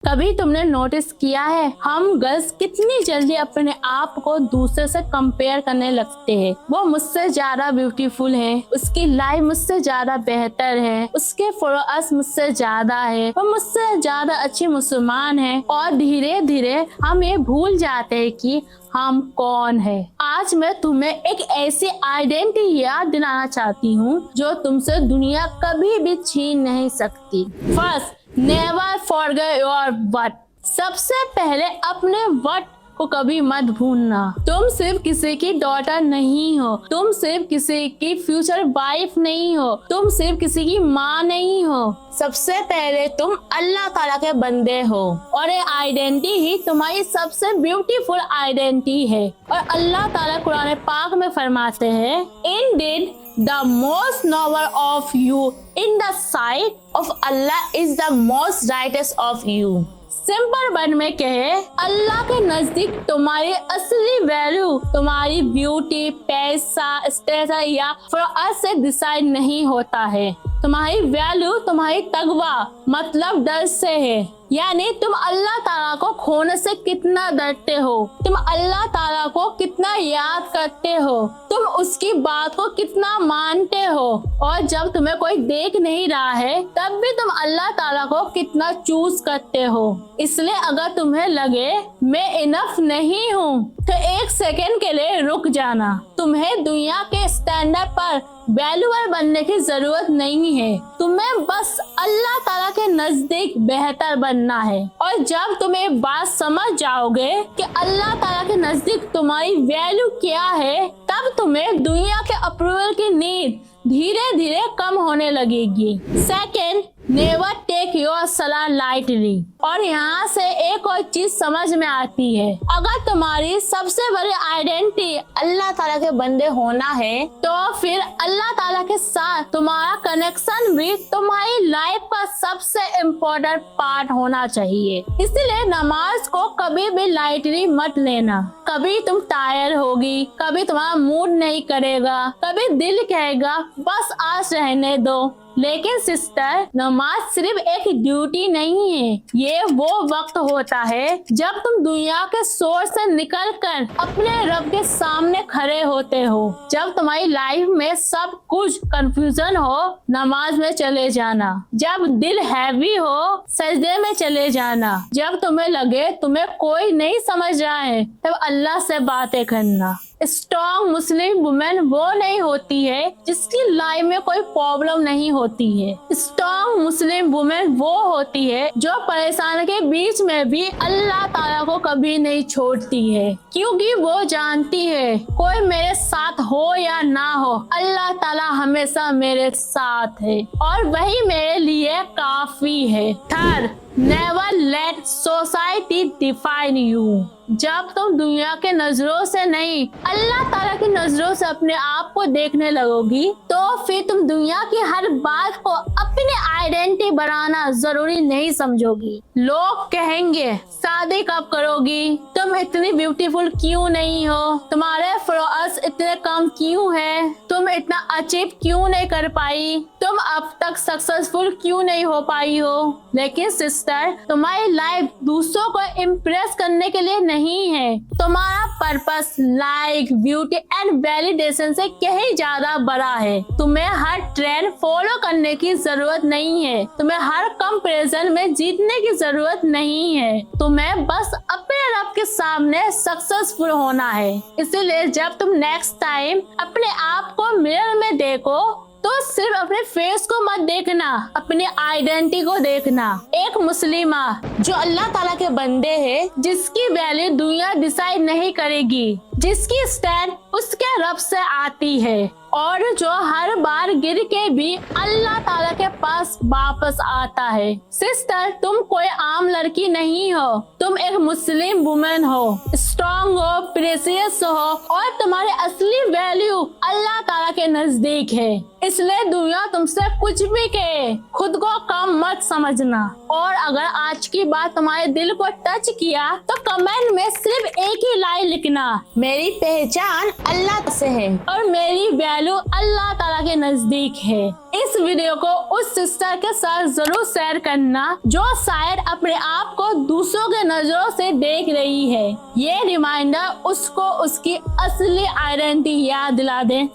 कभी तुमने नोटिस किया है हम गर्ल्स कितनी जल्दी अपने आप को दूसरे से कंपेयर करने लगते हैं। वो मुझसे ज्यादा ब्यूटीफुल है, उसकी लाइफ मुझसे ज्यादा बेहतर है, उसके फॉलोअर्स मुझसे ज्यादा है, वो मुझसे ज्यादा अच्छी मुसलमान है और धीरे धीरे हम ये भूल जाते हैं कि हम कौन है। आज मैं तुम्हें एक ऐसी आइडेंटिटी याद दिलाना चाहती हूँ जो तुमसे दुनिया कभी भी छीन नहीं सकती। First, never forget your worth. सबसे पहले अपने वर्थ को कभी मत भूलना। तुम सिर्फ किसी की डॉटर नहीं हो, तुम सिर्फ किसी की फ्यूचर वाइफ नहीं हो, तुम सिर्फ किसी की माँ नहीं हो। सबसे पहले तुम अल्लाह ताला के बंदे हो और ये आइडेंटिटी ही तुम्हारी सबसे ब्यूटीफुल आइडेंटिटी है। और अल्लाह ताला कुरान पाक में फरमाते हैं, Indeed, the most noble of you in the sight of Allah is the most righteous of you। Simple word में कहे, अल्लाह के नजदीक तुम्हारी असली वैल्यू तुम्हारी ब्यूटी, पैसा, स्टेटस या फ्लॉस से डिसाइड नहीं होता है। तुम्हारी वैल्यू तुम्हारी तकवा मतलब डर से है। यानी तुम अल्लाह ताला को खोने से कितना डरते हो, तुम अल्लाह ताला को कितना याद करते हो, तुम उसकी बात को कितना मानते हो और जब तुम्हें कोई देख नहीं रहा है तब भी तुम अल्लाह ताला को कितना चूज करते हो। इसलिए अगर तुम्हें लगे मैं इनफ नहीं हूँ तो एक सेकेंड के लिए रुक जाना। तुम्हें दुनिया के स्टैंडर्ड पर वैल्यूएबल बनने की जरूरत नहीं है, तुम्हें बस अल्लाह ताला के नजदीक बेहतर बनना है। और जब तुम एक बात समझ जाओगे कि अल्लाह ताला के नजदीक तुम्हारी वैल्यू क्या है, तब तुम्हें दुनिया के अप्रूवल की नीड धीरे धीरे कम होने लगेगी। सेकेंड, नेवर टेक योर सलाह लाइटली। और यहाँ से एक और चीज समझ में आती है, अगर तुम्हारी सबसे बड़ी आइडेंटिटी अल्लाह ताला के बंदे होना है तो फिर अल्लाह ताला के साथ तुम्हारा कनेक्शन भी तुम्हारी लाइफ का सबसे इम्पोर्टेंट पार्ट होना चाहिए। इसलिए नमाज को कभी भी लाइटली मत लेना। कभी तुम टायर होगी, कभी तुम्हारा मूड नहीं करेगा, कभी दिल कहेगा बस आज रहने दो। लेकिन सिस्टर, नमाज सिर्फ एक ड्यूटी नहीं है, ये वो वक्त होता है जब तुम दुनिया के शोर से निकलकर अपने रब के सामने खड़े होते हो। जब तुम्हारी लाइफ में सब कुछ कंफ्यूजन हो, नमाज में चले जाना। जब दिल हैवी हो, सजदे में चले जाना। जब तुम्हें लगे तुम्हें कोई नहीं समझ रहा है, तब अल्लाह से बातें करना। स्ट्रॉन्ग मुस्लिम वुमेन वो नहीं होती है जिसकी लाइफ में कोई प्रॉब्लम नहीं होती है। स्ट्रॉन्ग मुस्लिम वुमेन वो होती है जो परेशान के बीच में भी अल्लाह ताला को कभी नहीं छोड़ती है, क्योंकि वो जानती है कोई मेरे साथ हो या ना हो, अल्लाह ताला हमेशा मेरे साथ है और वही मेरे लिए काफी है। Third, never let society define you. जब तुम दुनिया के नजरों से नहीं अल्लाह ताला की नजरों से अपने आप को देखने लगोगी तो फिर तुम दुनिया की हर बात को अपनी आइडेंटिटी बनाना जरूरी नहीं समझोगी। लोग कहेंगे शादी कब करोगी, तुम इतनी ब्यूटीफुल क्यों नहीं हो, तुम्हारे फॉलोअर्स इतने कम क्यों हैं, तुम इतना अचीव क्यों नहीं कर पाई, तुम अब तक सक्सेसफुल क्यों नहीं हो पाई हो। लेकिन सिस्टर, तुम्हारी लाइफ दूसरों को इम्प्रेस करने के लिए नहीं है। तुम्हारा purpose like, beauty and validation से कहीं ज्यादा बड़ा है। तुम्हें हर ट्रेंड फॉलो करने की जरूरत नहीं है, तुम्हें हर कंपैरिजन में जीतने की जरूरत नहीं है। तुम्हें बस अपने रब के सामने सक्सेसफुल होना है। इसीलिए जब तुम नेक्स्ट टाइम अपने आप को मिरर में देखो तो सिर्फ अपने फेस को मत देखना, अपनी आइडेंटिटी को देखना। एक मुस्लिमा जो अल्लाह ताला के बंदे है, जिसकी वैल्यू दुनिया डिसाइड नहीं करेगी, जिसकी स्टैंड उसके रब से आती है और जो हर बार गिर के भी अल्लाह ताला के पास वापस आता है। सिस्टर, तुम कोई आम लड़की नहीं हो, तुम एक मुस्लिम वुमेन हो, स्ट्रॉन्ग हो, प्रेशियस हो और तुम्हारी असली वैल्यू अल्लाह ताला के नजदीक है। इसलिए दुनिया तुमसे कुछ भी कहे, खुद को कम मत समझना। और अगर आज की बात तुम्हारे दिल को टच किया तो कमेंट में सिर्फ एक ही लाइन लिखना, मेरी पहचान अल्लाह से है और मेरी वैल्यू अल्लाह ताला के नजदीक है। इस वीडियो को उस सिस्टर के साथ जरूर शेयर करना जो शायद अपने आप को दूसरों के नजरों से देख रही है। ये रिमाइंडर उसको उसकी असली आइडेंटिटी याद दिला दे।